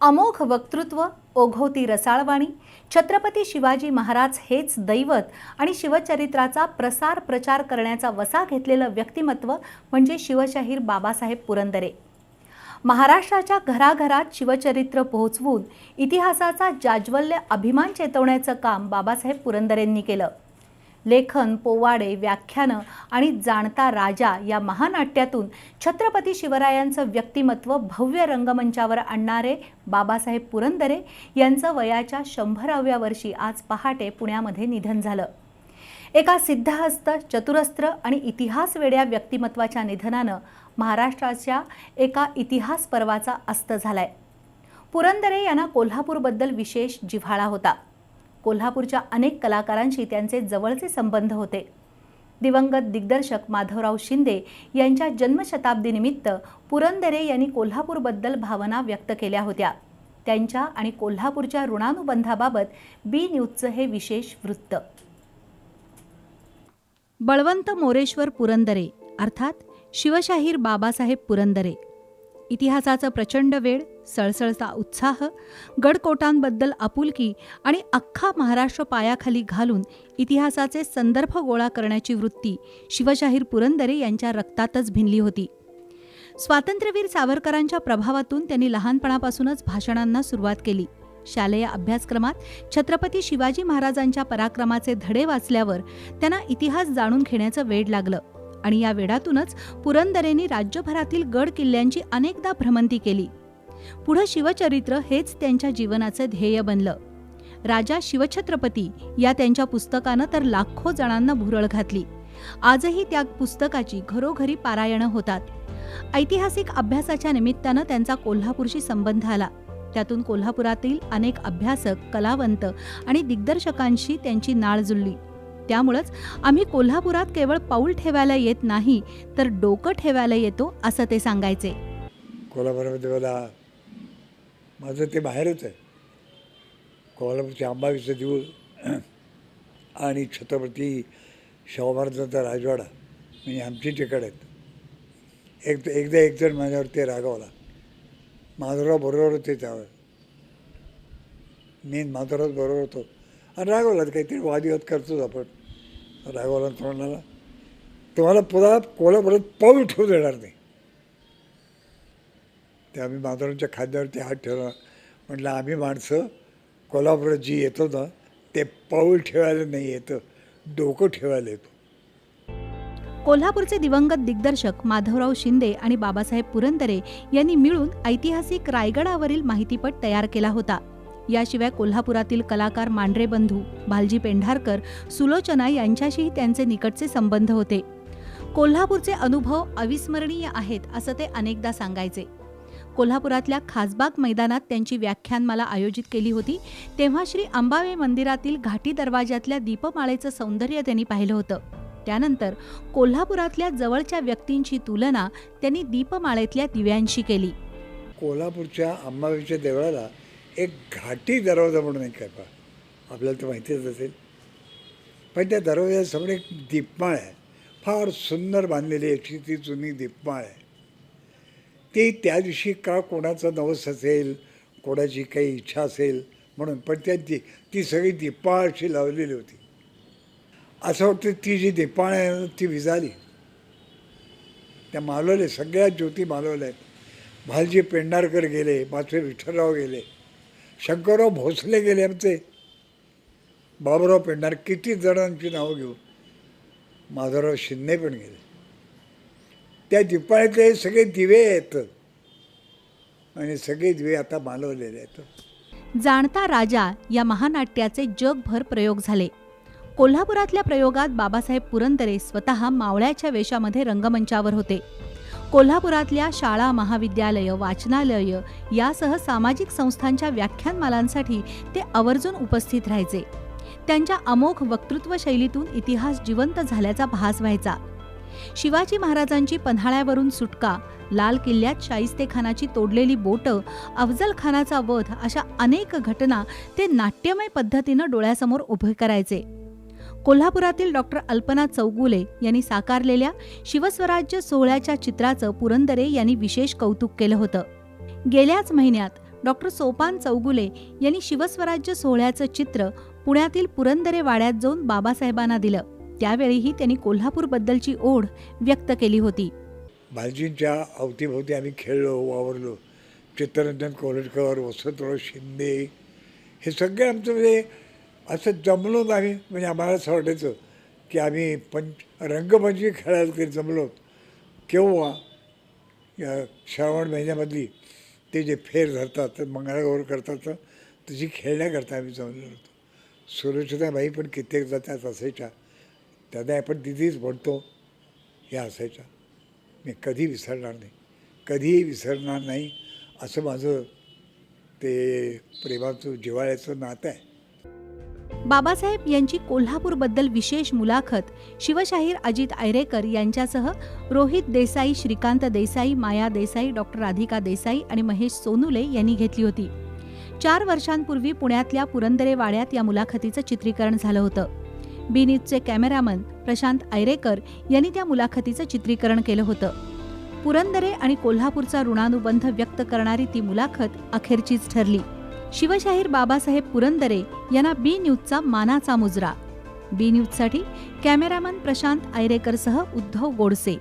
अमोघ वक्तृत्व, ओघवती रसाळवाणी, छत्रपती शिवाजी महाराज हेच दैवत आणि शिवचरित्राचा प्रसार प्रचार करण्याचा वसा घेतलेलं व्यक्तिमत्व म्हणजे शिवशाहीर बाबासाहेब पुरंदरे। महाराष्ट्राच्या घराघरात शिवचरित्र पोहोचवून इतिहासाचा जाज्वल्य अभिमान चेतवण्याचं काम बाबासाहेब पुरंदरेंनी केलं। लेखन, पोवाडे, व्याख्यानं आणि जाणता राजा या महानाट्यातून छत्रपती शिवरायांचं व्यक्तिमत्व भव्य रंगमंचावर आणणारे बाबासाहेब पुरंदरे यांचं वयाच्या 100व्या वर्षी आज पहाटे पुण्यामध्ये निधन झालं। एका सिद्धहस्त, चतुरस्त्र आणि इतिहास वेड्या व्यक्तिमत्वाच्या निधनानं महाराष्ट्राच्या एका इतिहास पर्वाचा अस्त झालाय। पुरंदरे यांना कोल्हापूरबद्दल विशेष जिव्हाळा होता। कोल्हापूरच्या अनेक कलाकारांशी त्यांचे जवळचे संबंध होते। दिवंगत दिग्दर्शक माधवराव शिंदे यांच्या जन्मशताब्दीनिमित्त पुरंदरे यांनी कोल्हापूरबद्दल भावना व्यक्त केल्या होत्या। त्यांच्या आणि कोल्हापूरच्या ऋणानुबंधाबाबत बी न्यूजचं हे विशेष वृत्त। बळवंत मोरेश्वर पुरंदरे अर्थात शिवशाहीर बाबासाहेब पुरंदरे। इतिहासाचं प्रचंड वेड, सळसळता उत्साह, गडकोटांबद्दल आपुलकी आणि अख्खा महाराष्ट्र पायाखाली घालून इतिहासाचे संदर्भ गोळा करण्याची वृत्ती शिवशाहीर पुरंदरे यांच्या रक्तातच भिनली होती। स्वातंत्र्यवीर सावरकरांच्या प्रभावातून त्यांनी लहानपणापासूनच भाषणांना सुरुवात केली। शालेय अभ्यासक्रमात छत्रपती शिवाजी महाराजांच्या पराक्रमाचे धडे वाचल्यावर त्यांना इतिहास जाणून घेण्याचं वेड लागलं आणि या वेडातूनच पुरंदरेंनी राज्यभरातील गड किल्ल्यांची अनेकदा भ्रमंती केली। पुढे शिवचरित्र हेच त्यांच्या जीवनाचे ध्येय बनलं। राजा शिवछत्रपती या त्यांच्या पुस्तकानं तर लाखो जणांना भुरळ घातली। आजही त्या पुस्तकाची घरोघरी पारायणं होतात। ऐतिहासिक अभ्यासाच्या निमित्तानं त्यांचा कोल्हापूरशी संबंध आला। त्यातून कोल्हापुरातील अनेक अभ्यासक, कलावंत आणि दिग्दर्शकांशी त्यांची नाळ जुळली। त्यामुळेच आम्ही कोल्हापुरात केवळ पाऊल ठेवायला येत नाही तर डोकं ठेवायला येतो असं ते सांगायचे। कोल्हापुरामध्ये मला माझं ते बाहेरच आहे। कोल्हापूरचे अंबाबाईचं देऊळ आणि छत्रपती शाहू महाराजांचा राजवाडा म्हणजे आमची ठिकाण आहेत। एकदा एक जण माझ्यावरती रागावला। माधवराव बरोबर होते त्यावर, मी माधवराव बरोबर होतो आणि रागवला। काहीतरी वादविवाद करतोच आपण। रागवला तो म्हणाला, तुम्हाला पुन्हा कोल्हापुरात पाऊल ठेवू देणार नाही। ते आम्ही माधवरावांच्या खांद्यावरती हात ठेवला। म्हटलं आम्ही माणसं कोल्हापुरात जी येतो ना ते पाऊल ठेवायला नाही येतं, डोकं ठेवायला येतो। कोल्हापूरचे दिवंगत दिग्दर्शक माधवराव शिंदे आणि बाबासाहेब पुरंदरे यांनी मिळून ऐतिहासिक रायगडावरील माहितीपट तयार केला होता। याशिवाय कोल्हापुरातील कलाकार मांढरे बंधू, भालजी पेंढारकर, सुलोचना यांच्याशीही त्यांचे निकटचे संबंध होते। कोल्हापूरचे अनुभव अविस्मरणीय आहेत असं ते अनेकदा सांगायचे। कोल्हापुरातल्या खासबाग मैदानात त्यांची व्याख्यानमाला आयोजित केली होती तेव्हा श्री अंबाबाई मंदिरातील घाटी दरवाजातल्या दीपमाळेचं सौंदर्य त्यांनी पाहिलं होतं। त्यानंतर कोल्हापुरातल्या जवळच्या व्यक्तींची तुलना त्यांनी दीपमाळेतल्या दिव्यांशी केली। कोल्हापूरच्या अंबाबाईच्या देवळाला एक घाटी दरवाजा म्हणून एक आहे पहा, आपल्याला तर माहितीच असेल। पण त्या दरवाजासमोर एक दीपमाळ आहे, फार सुंदर बांधलेली अशी ती जुनी दीपमाळ आहे। ती त्या दिवशी का कोणाचा नवस असेल, कोणाची काही इच्छा असेल म्हणून, पण ती सगळी दीपमाळ अशी लावलेली होती। असं वाटतं ती जी दीपमाळ आहे ती विझाली। त्या मालवले, सगळ्या ज्योती मालवल्या आहेत। भालजी पेंढारकर गेले, माथवे विठ्ठलराव गेले, शंकरराव भोसले गेले, आमचे बाबूराव पेंढार, किती जणांची नावं घेऊ, माधवराव शिंदे पण गेले। त्या दीपाळीतले सगळे दिवे आहेत आणि सगळे दिवे आता मालवलेले आहेत। जाणता राजा या महानाट्याचे जगभर प्रयोग झाले। कोल्हापुरातल्या प्रयोगात बाबासाहेब पुरंदरे स्वतः मावळ्याच्या वेशामध्ये रंगमंचावर होते। कोल्हापुरातल्या शाळा, महाविद्यालय, वाचनालय यासह सामाजिक संस्थांच्या व्याख्यानमालांसाठी ते आवर्जून उपस्थित राहायचे। त्यांच्या अमोघ वक्तृत्व शैलीतून इतिहास जिवंत झाल्याचा भास व्हायचा। शिवाजी महाराजांची पन्हाळ्यावरून सुटका, लाल किल्ल्यात शाहिस्तेखानाची तोडलेली बोटं, अफजल खानाचा वध अशा अनेक घटना ते नाट्यमय पद्धतीनं डोळ्यासमोर उभे करायचे। कोल्हापुरातील डॉक्टर अल्पना चौगुले यांनी साकारलेल्या शिवस्वराज्य सोहळ्याच्या चित्राचं पुरंदरे यांनी विशेष कौतुक केलं होतं। गेल्याच महिन्यात डॉक्टर सोपान चौगुले यांनी शिवस्वराज्य सोहळ्याचं चित्र पुण्यातील पुरंदरे वाड्यात जाऊन बाबासाहेबांना दिलं. त्यावेळीही त्यांनी कोल्हापूरबद्दलची ओढ व्यक्त केली होती. बालजींच्या अवतीभोवती आम्ही खेळलो, वावरलो. चित्तरंजन कोल्हटकर, वसंतराव शिंदे, हे सगळे आमचं म्हणजे असं जमलो आम्ही. म्हणजे आम्हाला असं वाटायचं की आम्ही रंगपंचमी खेळायला तरी जमलो. केव्हा या श्रावण महिन्यामधली ते जे फेर धरतात, मंगळागौर करतात, तशी खेळण्याकरता आम्ही जमलेलो होतो. सुरक्षिताबाई पण कित्येकदा त्यात असायच्या. त्याने आपण तिथेच म्हणतो हे असायच्या. मी कधी विसरणार नाही, कधीही विसरणार नाही. असं माझं ते प्रेमाचं जिव्हाळ्याचं नातं आहे. बाबासाहेब यांची कोल्हापूरबद्दल विशेष मुलाखत शिवशाहीर अजित आयरेकर यांच्यासह रोहित देसाई, श्रीकांत देसाई, माया देसाई, डॉक्टर राधिका देसाई आणि महेश सोनुले यांनी घेतली होती. 4 वर्षांपूर्वी पुण्यातल्या पुरंदरे वाड्यात या मुलाखतीचं चित्रीकरण झालं होतं. बी न्यूजचे कॅमेरामन प्रशांत आयरेकर यांनी त्या मुलाखतीचं चित्रीकरण केलं होतं. पुरंदरे आणि कोल्हापूरचा ऋणानुबंध व्यक्त करणारी ती मुलाखत अखेरचीच ठरली. शिवशाहीर बाबासाहेब पुरंदरे यांना बी न्यूजचा मानाचा मुजरा. बी न्यूजसाठी कॅमेरामन प्रशांत आयरेकरसह उद्धव गोडसे.